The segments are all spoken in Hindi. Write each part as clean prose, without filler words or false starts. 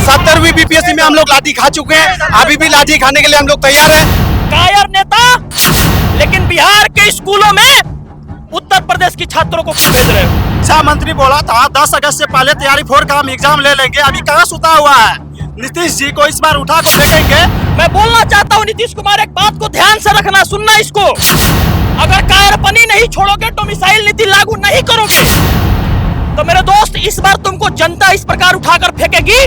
70वीं बीपीएससी में हम लोग लाठी खा चुके हैं, अभी भी लाठी खाने के लिए हम लोग तैयार हैं। कायर नेता, लेकिन बिहार के स्कूलों में उत्तर प्रदेश की छात्रों को क्यों भेज रहे हो? शिक्षा मंत्री बोला था 10 अगस्त से पहले तैयारी 4 का हम एग्जाम ले लेंगे, अभी कहाँ सुता हुआ है? नीतीश जी को इस बार उठा को फेंकेंगे। मैं बोलना चाहता हूँ नीतीश कुमार, एक बात को ध्यान से रखना, सुनना इसको। अगर कायरपनी नहीं छोड़ोगे, डोमिसाइल नीति लागू नहीं करोगे, तो मेरे दोस्त इस बार तुमको जनता इस प्रकार उठाकर फेंकेगी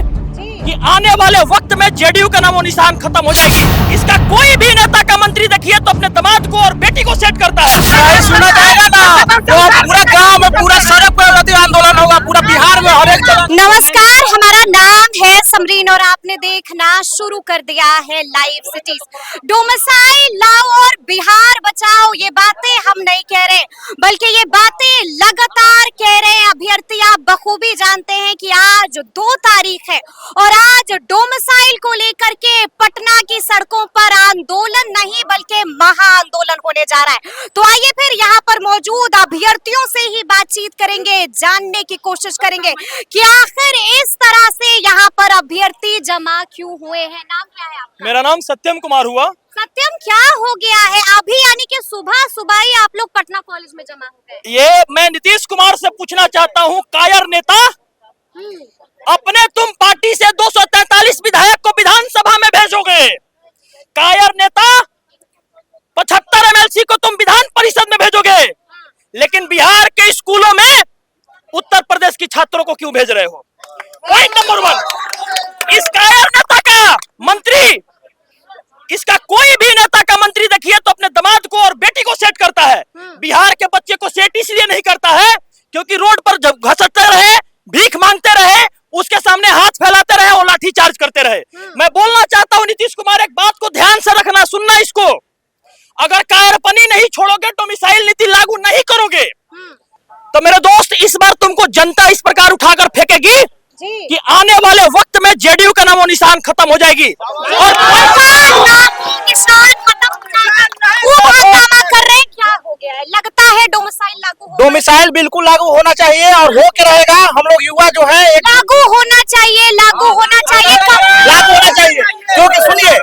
कि आने वाले वक्त में जेडीयू का नामो निशान खत्म हो जाएगी। इसका कोई भी नेता का मंत्री देखिए तो अपने दामाद को और बेटी को सेट करता है। सुना जाएगा ना, तो पूरा गांव में, पूरा सड़क पर आंदोलन होगा, पूरा बिहार में हर एक जगह। नमस्कार, हमारा नाम है समरीन और आपने देखना शुरू कर दिया है लाइव सिटीज। डोमिसाइल लाओ और बिहार बचाओ, ये बातें हम नहीं कह रहे, बल्कि ये बातें लगातार कह रहे हैं अभ्यर्थी। आप बखूबी जानते हैं कि आज 2 तारीख है और आज डोमिसाइल को लेकर के पटना की सड़कों पर आंदोलन नहीं बल्कि महा आंदोलन होने जा रहा है। तो आइए फिर यहाँ पर मौजूद अभ्यर्थियों से ही बातचीत करेंगे, जानने की कोशिश करेंगे कि आखिर इस तरह से यहाँ पर अभ्यर्थी जमा क्यों हुए हैं। नाम क्या है आपका? मेरा नाम सत्यम कुमार हुआ। सत्यम, क्या हो गया है अभी, यानी कि सुबह सुबह ही आप लोग पटना कॉलेज में जमा हो गए? ये मैं नीतीश कुमार से पूछना चाहता हूँ, कायर नेता, अपने तुम पार्टी से 243 विधायक को विधानसभा में भेजोगे। कायर नेता, 75 एमएलसी को तुम विधान परिषद में भेजोगे, लेकिन बिहार के स्कूलों में उत्तर प्रदेश की छात्रों को क्यों भेज रहे हो? Point number 1। इस कायर नेता का मंत्री, इसका कोई भी नेता का मंत्री देखिए तो अपने दामाद को और बेटी को सेट करता है। बिहार के बच्चे को सेट इसलिए नहीं करता है क्योंकि रोड पर जब घसटते रहे, भीख मांगते रहे, उसके सामने हाथ फैलाते रहे और लाठी चार्ज करते रहे। मैं बोलना चाहता हूं नीतीश कुमार, एक बात को ध्यान से रखना, सुनना इसको। अगर कायरपनी नहीं छोड़ोगे, डोमिसाइल नीति लागू नहीं करोगे, तो मेरे दोस्त इस बार तुमको जनता इस प्रकार उठाकर फेंकेगी कि आने वाले वक्त में जेडीयू का नामो निशान खत्म हो जाएगी। और कर रहे हैं, क्या हो गया है? लगता है डोमिसाइल लागू हो, डोमिसाइल बिल्कुल लागू होना चाहिए और हो के रहेगा। हम लोग युवा जो है लागू होना चाहिए, लागू होना चाहिए, लागू होना चाहिए। क्योंकि सुनिए,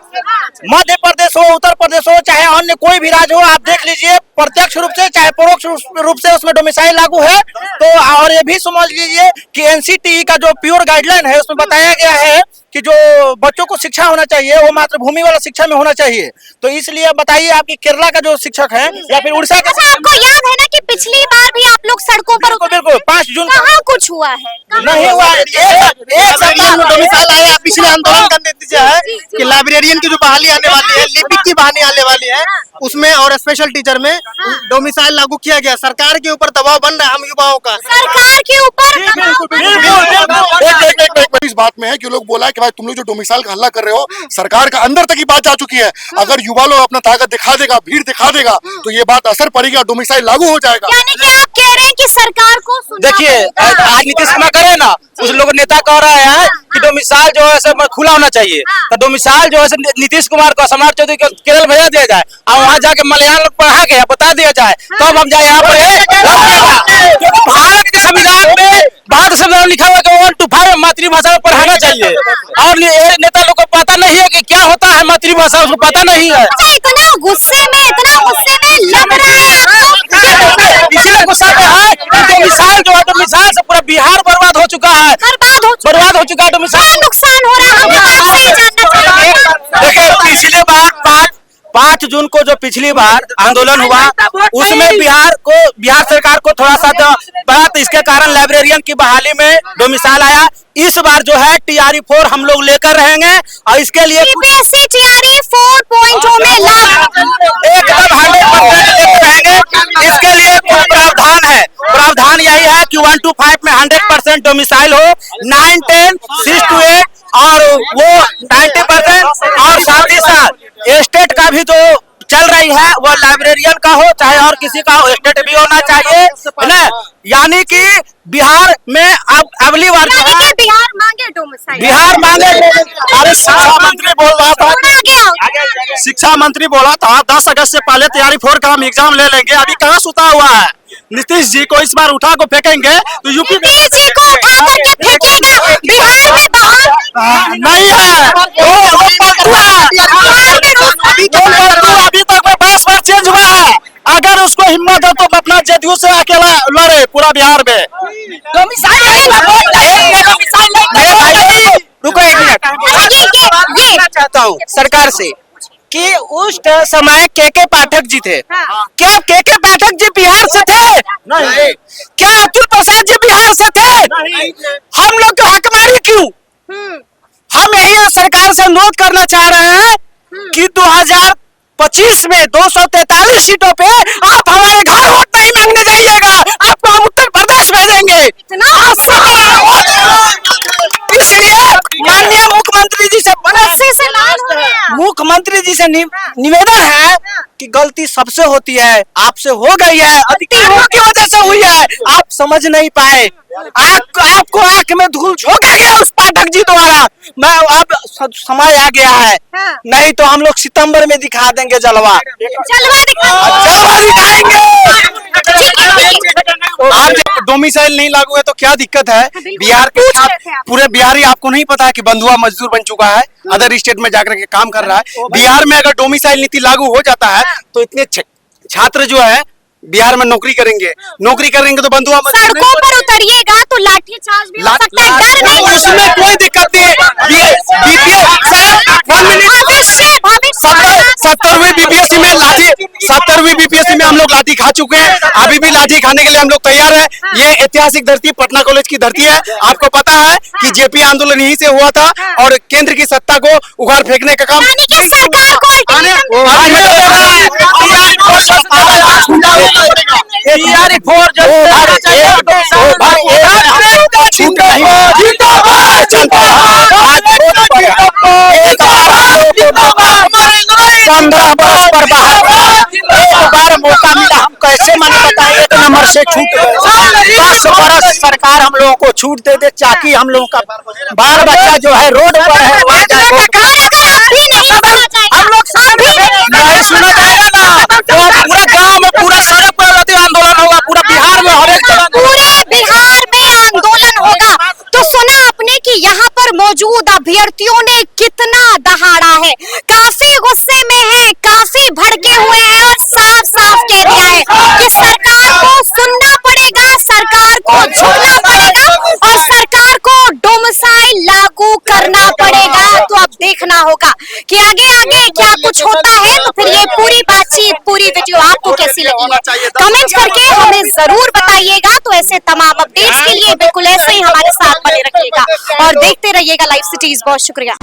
मध्य प्रदेश हो, उत्तर प्रदेश हो, चाहे अन्य कोई भी राज्य हो, आप देख लीजिए, प्रत्यक्ष रूप से चाहे परोक्ष रूप से उसमें डोमिसाइल लागू है। तो और ये भी समझ लीजिए कि एनसीटीई का जो प्योर गाइडलाइन है उसमें बताया गया है कि जो बच्चों को शिक्षा होना चाहिए वो मातृभूमि वाला शिक्षा में होना चाहिए। तो इसलिए बताइए, आपकी केरला का जो शिक्षक है या फिर उड़ीसा का, आपको याद है ना कि पिछली बार भी आप लोग सड़कों पर बिल्कुल 5 जून कहाँ कुछ हुआ है? नहीं हुआ। एक सप्ताह में डोमिसाइल आया। पिछले आंदोलन का नतीजा है कि लाइब्रेरियन की जो बहाली आने वाली है, लिपिक की बहाली आने वाली है, उसमें और स्पेशल टीचर में डोमिसाइल लागू किया गया। सरकार के ऊपर दबाव बन रहा है हम युवाओं का, सरकार के ऊपर। इस बात में है कि लोग बोला है कि भाई तुम लोग जो डोमिसाइल का हल्ला कर रहे हो, सरकार का अंदर तक ही बात जा चुकी है। अगर युवा लोग अपना ताकत दिखा देगा, भीड़ दिखा देगा, तो ये बात असर पड़ेगा, डोमिसाइल लागू हो जाएगा। यानी कि आप कह रहे हैं कि सरकार को देखिए, आज नीतीश कुमार करे ना, कुछ लोग नेता कह रहे हैं कि डोमिसाइल जो है सब खुला होना चाहिए। तो डोमिसाइल जो है नीतीश कुमार को, सम्राट चौधरी को केरल भेजा दिया जाए और वहाँ जाके मलयालम पढ़ा के बता दिया जाए, तब हम जाए यहाँ पर। भारत के संविधान में भारत संविधान लिखा हुआ है 1 to 5 मातृभाषा में पढ़ाना चाहिए। और नेता लोग को पता नहीं है कि क्या होता है मातृभाषा, उसको पता नहीं है। इतना गुस्से में लग रहा है, इसलिए गुस्सा में है कि डोमिसाइल जो है, डोमिसाइल से पूरा बिहार बर्बाद हो चुका है, बर्बाद हो चुका है। डोमिसाइल नुकसान हो रहा है, हम आपसे ही जानना चाहेंगे। देखिए, पिछले बार 5 जून को जो पिछली बार आंदोलन हुआ, उसमें बिहार सरकार को थोड़ा सा बड़ा, तो इसके कारण लाइब्रेरियन की बहाली में डोमिसाइल आया। इस बार जो है TRE 4 हम लोग लेकर रहेंगे और इसके लिए CBSE TRE 4.0 में एकदम 100% लेकर रहेंगे। इसके लिए प्रावधान है, प्रावधान यही है कि 1 to 5 में 100% डोमिसाइल हो, 9, 10, 6 to 8 और वो 90%, और साथ ही साथ स्टेट का भी जो चल रही है वो लाइब्रेरियन का हो चाहे और किसी का हो, स्टेट भी होना चाहिए, है ना। यानी कि बिहार में अब अगली बार बिहार मांगे डोमिसाइल, बिहार मांगे। अरे शिक्षा मंत्री बोल रहा था, शिक्षा मंत्री बोला था 10 अगस्त से पहले तैयारी 4 का हम एग्जाम ले लेंगे, अभी कहाँ सुता हुआ है? नीतीश जी को इस बार उठा को फेंकेंगे तो यूपी में नीतीश जी को उठा करके फेंकेगा। बिहार में बहुत नहीं है, वो पप्पू अभी तक में 10 बार चेंज हुआ है। अगर उसको हिम्मत है तो अपना जदयू से अकेला लड़े पूरा बिहार में। रुको एक मिनट, ये चाहता हूँ सरकार से कि उस समय के पाठक जी थे, क्या के पाठक जी बिहार से थे? नहीं। क्या अतुल प्रसाद जी बिहार से थे? नहीं। हम लोग को हकमारी क्यों? हम यही सरकार से अनुरोध करना चाह रहे हैं कि 2025 में 243 सीटों पे आप हमारे घर वोट नहीं मांगने जाइएगा, आपको हम उत्तर प्रदेश भेजेंगे। इसलिए माननीय मुख्यमंत्री जी से निवेदन है कि गलती सबसे होती है, आपसे हो गई है, अधिकारियों की वजह से हुई है, आप समझ नहीं पाए, आपको आंख में धूल झोंका गया उस पाठक जी द्वारा। मैं अब समय आ गया है, नहीं तो हम लोग सितंबर में दिखा देंगे जलवा दिखाएंगे। आज जब डोमिसाइल नहीं लागू है तो क्या दिक्कत है? बिहार के छात्र पूरे बिहारी, आपको नहीं पता है कि बंधुआ मजदूर बन चुका है, अदर स्टेट में जाकर के काम कर रहा है। बिहार में अगर डोमिसाइल नीति लागू हो जाता है तो इतने छात्र जो है बिहार में नौकरी करेंगे तो बंधुआ सड़कों पर उतरिएगा तो लाठीचार्ज भी हो सकता है, डर नहीं है। उसमें कोई दिक्कत नहीं है। 70वीं बीपीएससी में हम लोग लाठी खा चुके हैं, अभी भी लाठी खाने के लिए हम लोग तैयार है। ये ऐतिहासिक धरती पटना कॉलेज की धरती है। आपको पता है कि जेपी आंदोलन यहीं से हुआ था और केंद्र की सत्ता को उखाड़ फेंकने का काम सरकार को मौका मिला, हम कैसे मना बताए? 1 नंबर से छूट 10 बरस सरकार हम लोगों को छूट दे दे, ताकि हम लोगों का बाल बच्चा जो है रोड पर है हम लोग नहीं सुना जाएगा ना, तो पूरा गांव में पूरा सड़क पर आंदोलन होगा, पूरा बिहार में हर एक जगह पूरे बिहार में आंदोलन होगा। तो सुना आपने कि यहाँ पर मौजूद अभ्यर्थियों ने कितना दहाड़ा है, काफी गुस्से में है, काफी भड़के हुए हैं और साफ साफ कह दिया है कि सरकार को सुनना पड़ेगा, सरकार को झुकना पड़ेगा और सरकार को डोमिसाइल लागू करना पड़ेगा। तो अब देखना होगा कि आगे आगे क्या कुछ होता है। तो फिर ये पूरी बातचीत, पूरी वीडियो आपको कैसी लगी है, कमेंट करके हमें जरूर बताइएगा। तो ऐसे तमाम अपडेट्स के लिए बिल्कुल ऐसे ही हमारे साथ बने रखिएगा और देखते रहिएगा लाइव सिटीज। बहुत शुक्रिया।